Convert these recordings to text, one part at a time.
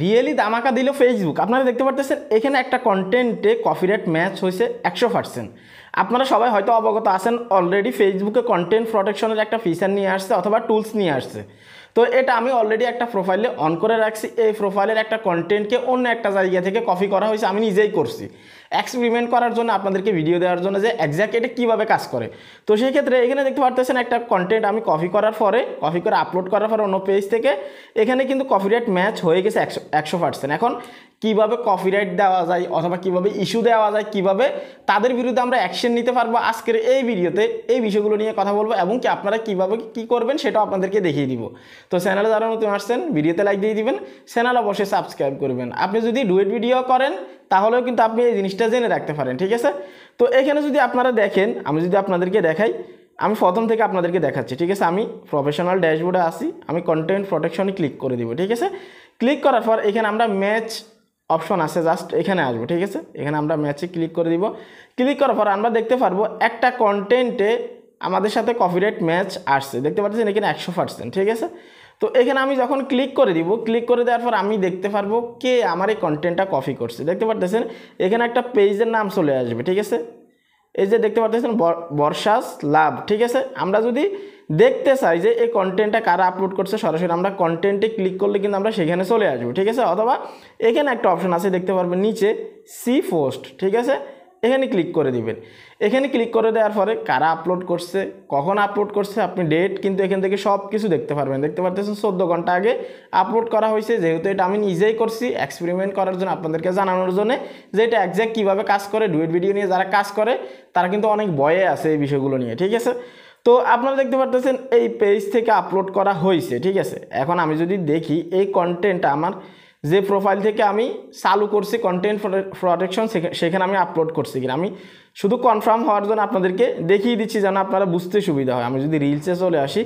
Really ধামাকা দিল Facebook. আপনারা দেখতে পারতেছেন এখানে একটা কন্টেন্টে কপিরাইট ম্যাচ হয়েছে 100%। আপনারা সবাই হয়তো অবগত আছেন, অলরেডি ফেসবুকে কন্টেন্ট প্রোটেকশনের একটা ফিচার নিয়ে আসছে অথবা টুলস নিয়ে আসছে। তো এটা আমি অলরেডি একটা প্রোফাইলে অন করে রাখছি। এই প্রোফাইলের একটা কন্টেন্টকে অন্য একটা জায়গা থেকে কপি করা হয়েছে, আমি নিজেই করছি এক্সপেরিমেন্ট করার জন্য, আপনাদেরকে ভিডিও দেওয়ার জন্য যে একজ্যাক্ট এটা কীভাবে কাজ করে। তো সেই ক্ষেত্রে এখানে দেখতে পারতেছেন একটা কন্টেন্ট আমি কপি করে আপলোড করার পরে অন্য পেজ থেকে এখানে কিন্তু কপিরাইট ম্যাচ হয়ে গেছে 100%। এখন কিভাবে কপিরাইট দেওয়া যায় অথবা কিভাবে ইস্যু দেওয়া যায়, কিভাবে তাদের বিরুদ্ধে আমরা অ্যাকশন নিতে পারবো, আজকের এই ভিডিওতে এই বিষয়গুলো নিয়ে কথা বলবো এবং কি আপনারা কিভাবে কি করবেন সেটাও আপনাদেরকে দেখিয়ে দিব। তো চ্যানেলে যারা নতুন আসছেন ভিডিওতে লাইক দিয়ে দিবেন, চ্যানেল অবশ্যই সাবস্ক্রাইব করবেন। আপনি যদি ডুয়েট ভিডিও করেন তাহলেও কিন্তু আপনি এই জিনিসটা জেনে রাখতে পারেন, ঠিক আছে। তো এখানে যদি আপনারা দেখেন, আমি যদি আপনাদেরকে দেখাই, আমি প্রথম থেকে আপনাদেরকে দেখাচ্ছি, ঠিক আছে। আমি প্রফেশনাল ড্যাশবোর্ডে আসি, আমি কন্টেন্ট প্রোটেকশনে ক্লিক করে দিব, ঠিক আছে। ক্লিক করার পর এখানে আমরা ম্যাচ অপশন আছে, জাস্ট এখানে আসবো, ঠিক আছে। এখানে আমরা ম্যাচে ক্লিক করে দিব। ক্লিক করার পর আমরা দেখতে পারবো একটা কন্টেন্টে আমাদের সাথে কপিরাইট ম্যাচ আসছে, দেখতে পাচ্ছেন এখানে 100%, ঠিক আছে। তো এখানে আমি যখন ক্লিক করে দিব, ক্লিক করে দেওয়ার পর আমি দেখতে পারবো কে আমার এই কন্টেন্টটা কপি করছে। দেখতে পাচ্ছেন এখানে একটা পেজের নাম চলে আসবে, ঠিক আছে। এই যে দেখতে পাচ্ছেন বর্ষাস লাভ, ঠিক আছে। আমরা যদি দেখতে চাই যে এই কন্টেন্টটা কারা আপলোড করছে, সরাসরি আমরা কন্টেন্টে ক্লিক করলে কিন্তু আমরা সেখানে চলে আসবো, ঠিক আছে। অথবা এখানে একটা অপশন আছে দেখতে পারবেন নিচে সি পোস্ট, ঠিক আছে। এখানে ক্লিক করে দিবেন। এখানে ক্লিক করে দেওয়ার পরে কারা আপলোড করছে, কখন আপলোড করছে, আপনি ডেট কিন্তু এখান থেকে সব কিছু দেখতে পারবেন। দেখতে পারতেছেন 14 ঘন্টা আগে আপলোড করা হয়েছে। যেহেতু এটা আমি নিজেই করছি এক্সপেরিমেন্ট করার জন্য, আপনাদেরকে জানানোর জন্য যে এটা একজ্যাক্ট কীভাবে কাজ করে। ডুয়েট ভিডিও নিয়ে যারা কাজ করে তারা কিন্তু অনেক ভয়ে আছে এই বিষয়গুলো নিয়ে, ঠিক আছে। তো আপনারা দেখতে পারতেছেন এই পেজ থেকে আপলোড করা হয়েছে, ঠিক আছে। এখন আমি যদি দেখি এই কন্টেন্টটা আমার যে প্রোফাইল থেকে আমি চালু করছি কন্টেন্ট প্রোটেকশন, সেখানে আমি আপলোড করছি কিনা, আমি শুধু কনফার্ম হওয়ার জন্য আপনাদেরকে দেখিয়ে দিচ্ছি যেন আপনারা বুঝতে সুবিধা হয়। আমি যদি রিলসে চলে আসি,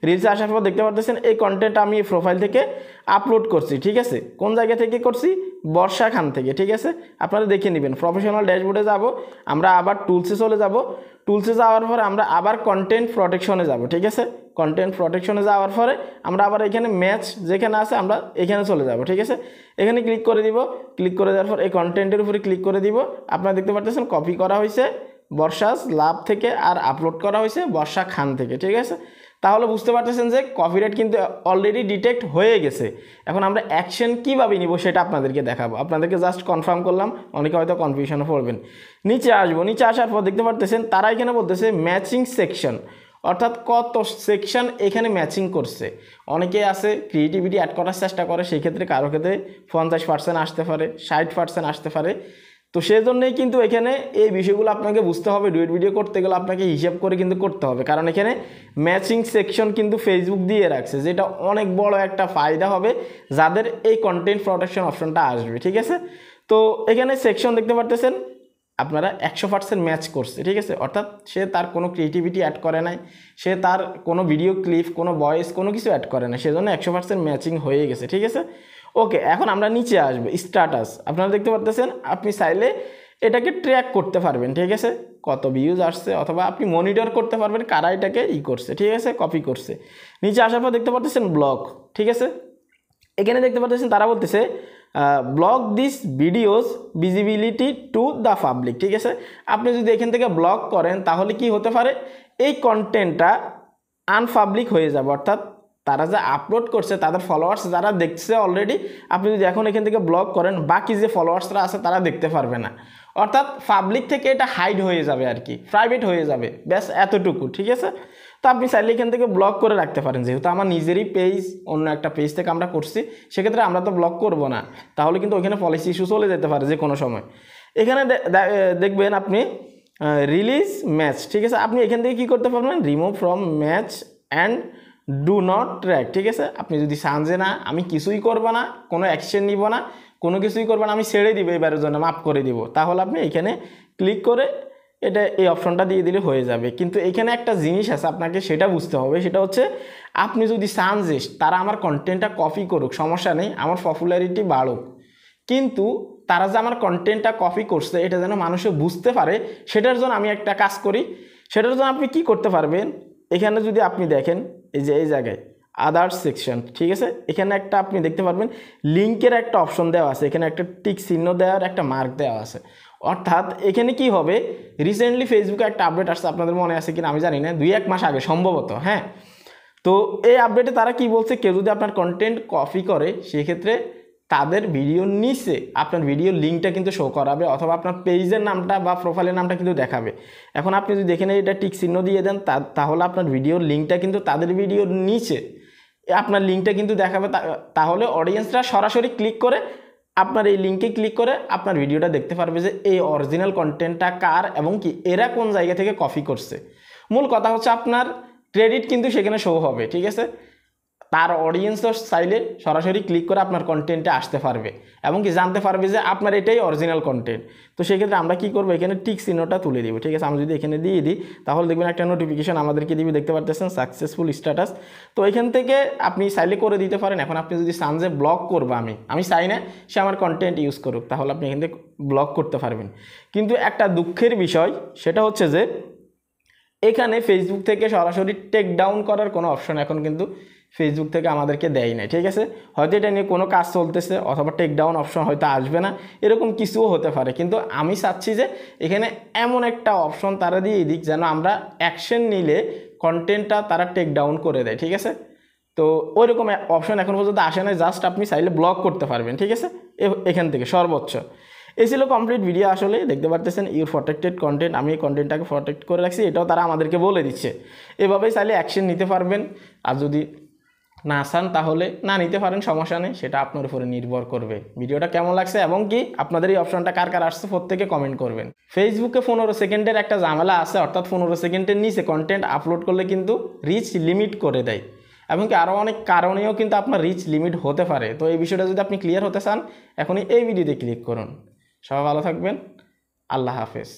রিলসে আসার পর দেখতে পারতেছেন এই কন্টেন্টটা আমি এই প্রোফাইল থেকে আপলোড করছি, ঠিক আছে। কোন জায়গা থেকে করছি? বর্ষা খান থেকে, ঠিক আছে। আপনারা দেখে নেবেন। প্রফেশনাল ড্যাশবোর্ডে যাব, আমরা আবার টুলসে চলে যাব। টুলসে যাওয়ার পরে আমরা আবার কন্টেন্ট প্রোটেকশনে যাব, ঠিক আছে। কন্টেন্ট প্রোটেকশনে যাওয়ার পরে আমরা আবার এখানে ম্যাচ যেখানে আছে আমরা এখানে চলে যাব, ঠিক আছে। এখানে ক্লিক করে দিব। ক্লিক করে দেওয়ার পর এই কন্টেন্টের উপরে ক্লিক করে দিব। আপনারা দেখতে পাচ্ছেন কপি করা হয়েছে বর্ষাস লাভ থেকে আর আপলোড করা হয়েছে বর্ষা খান থেকে, ঠিক আছে। তাহলে বুঝতে পারতেছেন যে কপিরাইট কিন্তু অলরেডি ডিটেক্ট হয়ে গেছে। এখন আমরা অ্যাকশন কীভাবে নিব সেটা আপনাদেরকে দেখাবো। আপনাদেরকে জাস্ট কনফার্ম করলাম, অনেকে হয়তো কনফিউশনে পড়বেন। নিচে আসবো, নিচে আসার পর দেখতে পারতেছেন তারা এখানে বলতেছে ম্যাচিং সেকশন, অর্থাৎ কত সেকশন এখানে ম্যাচিং করছে। অনেকে আছে ক্রিয়েটিভিটি অ্যাড করার চেষ্টা করে, সেই ক্ষেত্রে কারো ক্ষেত্রে 50% আসতে পারে, 60% আসতে পারে। তো সেই জন্যই কিন্তু এখানে এই বিষয়গুলো আপনাকে বুঝতে হবে। ডুয়েট ভিডিও করতে গেলে আপনাকে হিসাব করে কিন্তু করতে হবে, কারণ এখানে ম্যাচিং সেকশন কিন্তু ফেসবুক দিয়ে রাখছে, যেটা অনেক বড় একটা ফায়দা হবে যাদের এই কন্টেন্ট প্রোটেকশন অপশনটা আসবে, ঠিক আছে। তো এখানে সেকশন দেখতে পারতেছেন আপনারা 100% ম্যাচ করছে, ঠিক আছে। অর্থাৎ সে তার কোনো ক্রিয়েটিভিটি অ্যাড করে নাই, সে তার কোনো ভিডিও ক্লিপ, কোনো ভয়েস, কোনো কিছু অ্যাড করে না, সেজন্য 100% ম্যাচিং হয়ে গেছে, ঠিক আছে। ওকে, এখন আমরা নিচে আসবো স্ট্যাটাস। আপনারা দেখতে পারতেছেন আপনি চাইলে এটাকে ট্র্যাক করতে পারবেন, ঠিক আছে, কত ভিউজ আসছে, অথবা আপনি মনিটর করতে পারবেন কারা এটাকে করছে, ঠিক আছে, কপি করছে। নিচে আসার পর দেখতে পারতেছেন ব্লগ, ঠিক আছে। এখানে দেখতে পাচ্ছেন তারা বলতেছে block this videos visibility to the public, ঠিক আছে। আপনি যদি এখান থেকে ব্লক করেন তাহলে কি হতে পারে, এই কন্টেন্টটা আনপাবলিক হয়ে যাবে। অর্থাৎ তারা যে আপলোড করছে তাদের ফলোয়ার্স যারা দেখছে অলরেডি, আপনি যদি এখন এখান থেকে ব্লক করেন বাকি যে ফলোয়ার্সরা আছে তারা দেখতে পারবে না। অর্থাৎ পাবলিক থেকে এটা হাইড হয়ে যাবে আর কি, প্রাইভেট হয়ে যাবে, ব্যাস এতটুকু, ঠিক আছে। তো আপনি চাইলে এখান থেকে ব্লক করে রাখতে পারেন। যেহেতু আমার নিজেরই পেজ অন্য একটা পেজ থেকে আমরা করছি, সেক্ষেত্রে আমরা তো ব্লক করব না, তাহলে কিন্তু ওখানে পলিসি ইস্যু চলে যেতে পারে যে কোনো সময়। এখানে দেখবেন আপনি রিলিজ ম্যাচ, ঠিক আছে। আপনি এখান থেকে কী করতে পারবেন, remove from match and do not track, ঠিক আছে। আপনি যদি চান যে না আমি কিছুই করবো না, কোনো অ্যাকশন নিব না, কোনো কিছুই করবো না, আমি ছেড়ে দিব, এবারের জন্য মাফ করে দিব, তাহলে আপনি এখানে ক্লিক করে এটা এই অপশনটা দিয়ে দিলে হয়ে যাবে। কিন্তু এখানে একটা জিনিস আছে আপনাকে সেটা বুঝতে হবে, সেটা হচ্ছে আপনি যদি চান যে তারা আমার কন্টেন্টটা কপি করুক, সমস্যা নেই, আমার পপুলারিটি বাড়ুক, কিন্তু তারা যে আমার কন্টেন্টটা কপি করছে এটা যেন মানুষে বুঝতে পারে, সেটার জন্য আমি একটা কাজ করি। সেটার জন্য আপনি কি করতে পারবেন, এখানে যদি আপনি দেখেন এই যে এই জায়গায় আদার্স সেকশন, ঠিক আছে। এখানে একটা আপনি দেখতে পারবেন লিঙ্কের একটা অপশন দেওয়া আছে, এখানে একটা টিক চিহ্ন দেওয়ার একটা মার্ক দেওয়া আছে। অর্থাৎ এখানে কি হবে, রিসেন্টলি ফেসবুকে একটা আপডেট আসছে, আপনাদের মনে আছে কিনা আমি জানি না, 2-1 মাস আগে সম্ভবত, হ্যাঁ। তো এই আপডেটে তারা কি বলছে, কেউ যদি আপনার কন্টেন্ট কপি করে সেক্ষেত্রে তাদের ভিডিওর নিচে আপনার ভিডিওর লিঙ্কটা কিন্তু শো করাবে, অথবা আপনার পেজের নামটা বা প্রোফাইলের নামটা কিন্তু দেখাবে। এখন আপনি যদি দেখেন এটা টিক চিহ্ন দিয়ে দেন, তাহলে আপনার ভিডিওর লিঙ্কটা কিন্তু তাদের ভিডিওর নিচে আপনার লিঙ্কটা কিন্তু দেখাবে। তাহলে অডিয়েন্সরা সরাসরি ক্লিক করে আপনার এই লিঙ্কে ক্লিক করে আপনার ভিডিওটা দেখতে পারবে যে এই অরিজিনাল কন্টেন্টটা কার এবং কি এরা কোন জায়গা থেকে কপি করছে। মূল কথা হচ্ছে আপনার ক্রেডিট কিন্তু সেখানে শো হবে, ঠিক আছে। তার অডিয়েন্সও চাইলে সরাসরি ক্লিক করে আপনার কন্টেন্টে আসতে পারবে এবং কি জানতে পারবে যে আপনার এটাই অরিজিনাল কন্টেন্ট। তো সেক্ষেত্রে আমরা কি করবো, এখানে টিক চিহ্নটা তুলে দিব, ঠিক আছে। আমি যদি এখানে দিয়ে দিই তাহলে দেখবেন একটা নোটিফিকেশন আমাদেরকে দিবে, দেখতে পারতেছেন সাকসেসফুল স্ট্যাটাস। তো এখান থেকে আপনি চাইলে করে দিতে পারেন। এখন আপনি যদি চান যে ব্লক করবো, আমি চাই না সে আমার কন্টেন্ট ইউজ করুক, তাহলে আপনি এখান থেকে ব্লক করতে পারবেন। কিন্তু একটা দুঃখের বিষয় সেটা হচ্ছে যে এখানে ফেসবুক থেকে সরাসরি টেক ডাউন করার কোনো অপশন এখন কিন্তু ফেসবুক থেকে আমাদেরকে দেয় না, ঠিক আছে। হয়তো এটা নিয়ে কোনো কাজ চলতেছে অথবা টেক ডাউন অপশন হয়তো আসবে না, এরকম কিছুও হতে পারে। কিন্তু আমি চাচ্ছি যে এখানে এমন একটা অপশন তারা দিয়ে দিক যেন আমরা অ্যাকশন নিলে কন্টেন্টটা তারা টেক ডাউন করে দেয়, ঠিক আছে। তো ওইরকম অপশন এখন পর্যন্ত আসে না, জাস্ট আপনি চাইলে ব্লক করতে পারবেন, ঠিক আছে, এখান থেকে সর্বোচ্চ। এই ছিল কমপ্লিট ভিডিও। আসলে দেখতে পারতেছেন ইউর প্রটেক্টেড কন্টেন্ট, আমি এই কন্টেন্টটাকে প্রটেক্ট করে রাখছি, এটাও তারা আমাদেরকে বলে দিচ্ছে। এভাবেই চাইলে অ্যাকশন নিতে পারবেন, আর যদি না চান তাহলে না নিতে পারেন, সমস্যা নেই, সেটা আপনার উপরে নির্ভর করবে। ভিডিওটা কেমন লাগছে এবং কি আপনাদের এই অপশনটা কার কার আসছে প্রত্যেকে কমেন্ট করবেন। ফেসবুকে 15 সেকেন্ডের একটা ঝামেলা আছে, অর্থাৎ 15 সেকেন্ডের নিচে কন্টেন্ট আপলোড করলে কিন্তু রিচ লিমিট করে দেয়, এমনকি আরও অনেক কারণেও কিন্তু আপনার রিচ লিমিট হতে পারে। তো এই বিষয়টা যদি আপনি ক্লিয়ার হতে চান এখনই এই ভিডিওতে ক্লিক করুন। সবাই ভালো থাকবেন, আল্লাহ হাফেজ।